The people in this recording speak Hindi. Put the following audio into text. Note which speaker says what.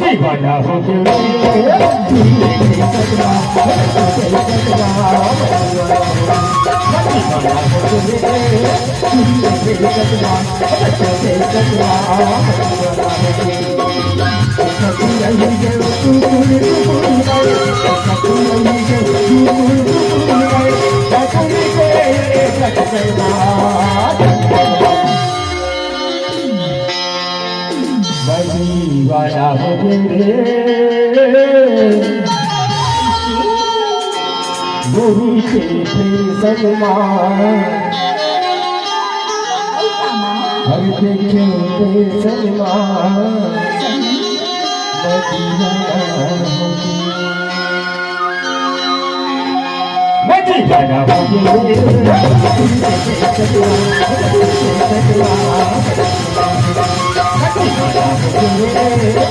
Speaker 1: दीवाना हो गए दीवाना हो गए गोरी के सलमान हर देखे सलमान मैं दीवाना हो गया